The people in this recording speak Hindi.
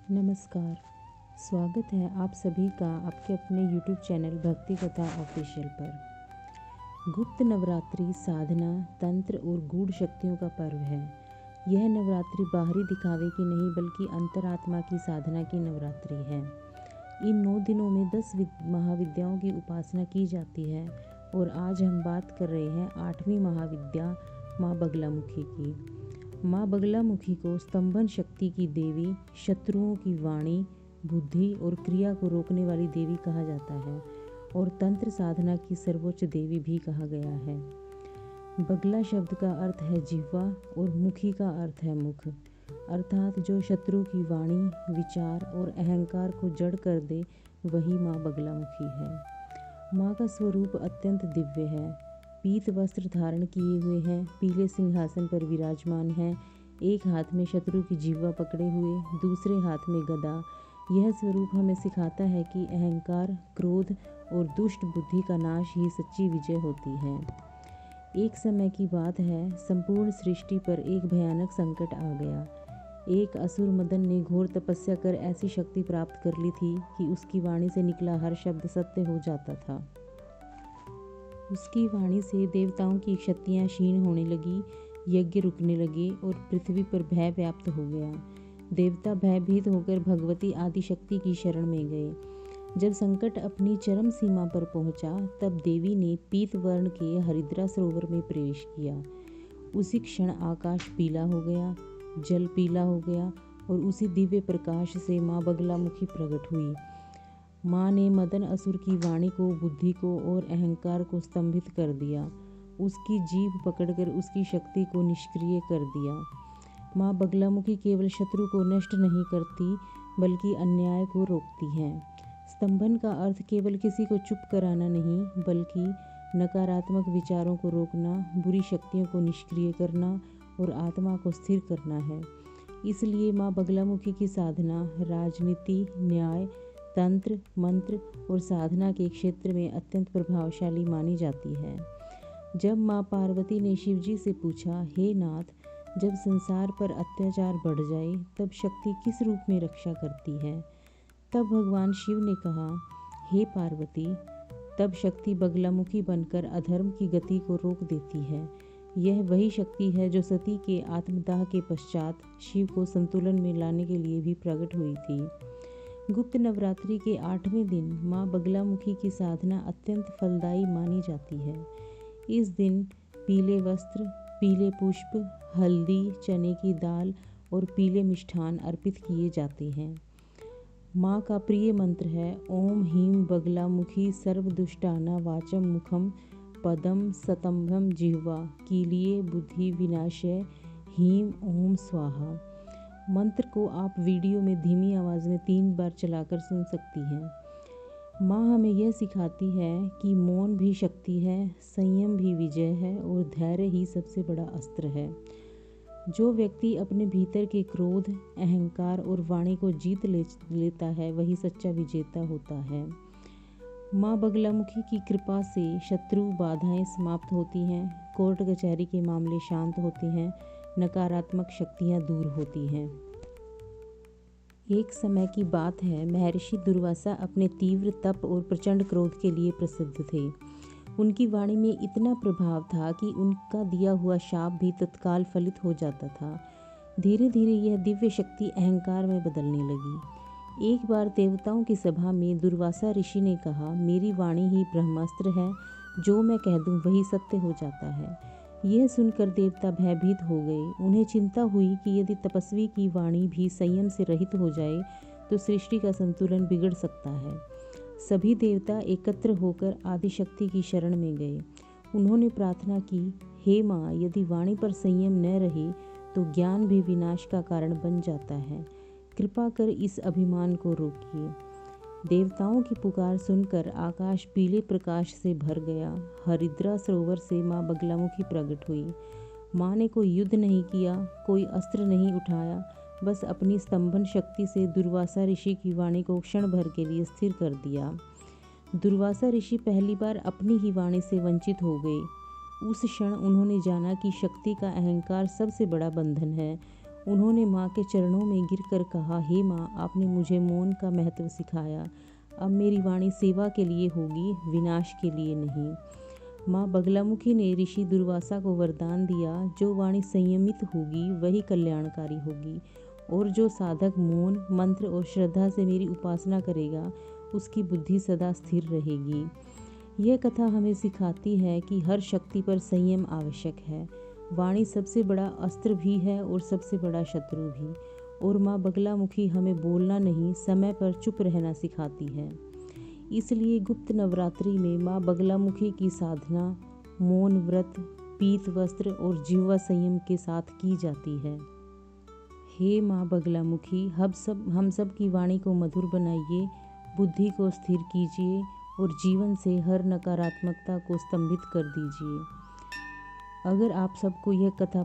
नमस्कार। स्वागत है आप सभी का आपके अपने YouTube चैनल भक्ति कथा ऑफिशियल पर। गुप्त नवरात्रि साधना, तंत्र और गूढ़ शक्तियों का पर्व है। यह नवरात्रि बाहरी दिखावे की नहीं बल्कि अंतरात्मा की साधना की नवरात्रि है। इन 9 दिनों में 10 महाविद्याओं की उपासना की जाती है और आज हम बात कर रहे हैं 8वीं महाविद्या माँ बगलामुखी की। माँ बगलामुखी को स्तंभन शक्ति की देवी, शत्रुओं की वाणी, बुद्धि और क्रिया को रोकने वाली देवी कहा जाता है और तंत्र साधना की सर्वोच्च देवी भी कहा गया है। बगला शब्द का अर्थ है जिह्वा और मुखी का अर्थ है मुख, अर्थात जो शत्रु की वाणी, विचार और अहंकार को जड़ कर दे वही माँ बगलामुखी है। माँ का स्वरूप अत्यंत दिव्य है। पीत वस्त्र धारण किए हुए हैं, पीले सिंहासन पर विराजमान हैं, एक हाथ में शत्रु की जिह्वा पकड़े हुए, दूसरे हाथ में गदा। यह स्वरूप हमें सिखाता है कि अहंकार, क्रोध और दुष्ट बुद्धि का नाश ही सच्ची विजय होती है। एक समय की बात है, संपूर्ण सृष्टि पर एक भयानक संकट आ गया। एक असुर मदन ने घोर तपस्या कर ऐसी शक्ति प्राप्त कर ली थी कि उसकी वाणी से निकला हर शब्द सत्य हो जाता था। उसकी वाणी से देवताओं की शक्तियाँ क्षीण होने लगी, यज्ञ रुकने लगे और पृथ्वी पर भय व्याप्त हो गया। देवता भयभीत होकर भगवती आदिशक्ति की शरण में गए। जब संकट अपनी चरम सीमा पर पहुंचा, तब देवी ने पीत वर्ण के हरिद्रा सरोवर में प्रवेश किया। उसी क्षण आकाश पीला हो गया, जल पीला हो गया और उसी दिव्य प्रकाश से माँ बगलामुखी प्रकट हुई। माँ ने मदन असुर की वाणी को, बुद्धि को और अहंकार को स्तंभित कर दिया। उसकी जीभ पकड़कर उसकी शक्ति को निष्क्रिय कर दिया। माँ बगलामुखी केवल शत्रु को नष्ट नहीं करती बल्कि अन्याय को रोकती है। स्तंभन का अर्थ केवल किसी को चुप कराना नहीं बल्कि नकारात्मक विचारों को रोकना, बुरी शक्तियों को निष्क्रिय करना और आत्मा को स्थिर करना है। इसलिए माँ बगलामुखी की साधना राजनीति, न्याय, तंत्र, मंत्र और साधना के क्षेत्र में अत्यंत प्रभावशाली मानी जाती है। जब माँ पार्वती ने शिवजी से पूछा, हे नाथ, जब संसार पर अत्याचार बढ़ जाए तब शक्ति किस रूप में रक्षा करती है? तब भगवान शिव ने कहा, हे पार्वती, तब शक्ति बगलामुखी बनकर अधर्म की गति को रोक देती है। यह वही शक्ति है जो सती के आत्मदाह के पश्चात शिव को संतुलन में लाने के लिए भी प्रकट हुई थी। गुप्त नवरात्रि के 8वें दिन माँ बगलामुखी की साधना अत्यंत फलदायी मानी जाती है। इस दिन पीले वस्त्र, पीले पुष्प, हल्दी, चने की दाल और पीले मिष्ठान अर्पित किए जाते हैं। माँ का प्रिय मंत्र है ओम ह्रीं बगलामुखी सर्वदुष्टाना वाचम मुखम पदम स्तंभम जिह्वा कीलिए बुद्धि विनाशय ह्रीं ओम स्वाहा। मंत्र को आप वीडियो में धीमी आवाज़ में 3 बार चलाकर सुन सकती हैं। माँ हमें यह सिखाती है कि मौन भी शक्ति है, संयम भी विजय है और धैर्य ही सबसे बड़ा अस्त्र है। जो व्यक्ति अपने भीतर के क्रोध, अहंकार और वाणी को जीत लेता है वही सच्चा विजेता होता है। माँ बगलामुखी की कृपा से शत्रु बाधाएं समाप्त होती हैं, कोर्ट कचहरी के मामले शांत होते हैं, नकारात्मक शक्तियाँ दूर होती हैं। एक समय की बात है, महर्षि दुर्वासा अपने तीव्र तप और प्रचंड क्रोध के लिए प्रसिद्ध थे। उनकी वाणी में इतना प्रभाव था कि उनका दिया हुआ शाप भी तत्काल फलित हो जाता था। धीरे धीरे यह दिव्य शक्ति अहंकार में बदलने लगी। एक बार देवताओं की सभा में दुर्वासा ऋषि ने कहा, मेरी वाणी ही ब्रह्मास्त्र है, जो मैं कह दूं वही सत्य हो जाता है। यह सुनकर देवता भयभीत हो गए। उन्हें चिंता हुई कि यदि तपस्वी की वाणी भी संयम से रहित हो जाए तो सृष्टि का संतुलन बिगड़ सकता है। सभी देवता एकत्र होकर आदिशक्ति की शरण में गए। उन्होंने प्रार्थना की, हे माँ, यदि वाणी पर संयम न रहे तो ज्ञान भी विनाश का कारण बन जाता है। कृपा कर इस अभिमान को रोकिए। देवताओं की पुकार सुनकर आकाश पीले प्रकाश से भर गया। हरिद्रा सरोवर से माँ बगलामुखी प्रकट हुई। माँ ने कोई युद्ध नहीं किया, कोई अस्त्र नहीं उठाया, बस अपनी स्तंभन शक्ति से दुर्वासा ऋषि की वाणी को क्षण भर के लिए स्थिर कर दिया। दुर्वासा ऋषि पहली बार अपनी ही वाणी से वंचित हो गए। उस क्षण उन्होंने जाना कि शक्ति का अहंकार सबसे बड़ा बंधन है उन्होंने माँ के चरणों में गिरकर कहा, हे माँ, आपने मुझे मौन का महत्व सिखाया। अब मेरी वाणी सेवा के लिए होगी, विनाश के लिए नहीं। माँ बगलामुखी ने ऋषि दुर्वासा को वरदान दिया, जो वाणी संयमित होगी वही कल्याणकारी होगी, और जो साधक मौन, मंत्र और श्रद्धा से मेरी उपासना करेगा उसकी बुद्धि सदा स्थिर रहेगी। यह कथा हमें सिखाती है कि हर शक्ति पर संयम आवश्यक है। वाणी सबसे बड़ा अस्त्र भी है और सबसे बड़ा शत्रु भी। और माँ बगलामुखी हमें बोलना नहीं, समय पर चुप रहना सिखाती है। इसलिए गुप्त नवरात्रि में माँ बगलामुखी की साधना मौन व्रत, पीत वस्त्र और जिह्वा संयम के साथ की जाती है। हे माँ बगलामुखी, हम सब की वाणी को मधुर बनाइए, बुद्धि को स्थिर कीजिए और जीवन से हर नकारात्मकता को स्तंभित कर दीजिए। अगर आप सबको यह कथा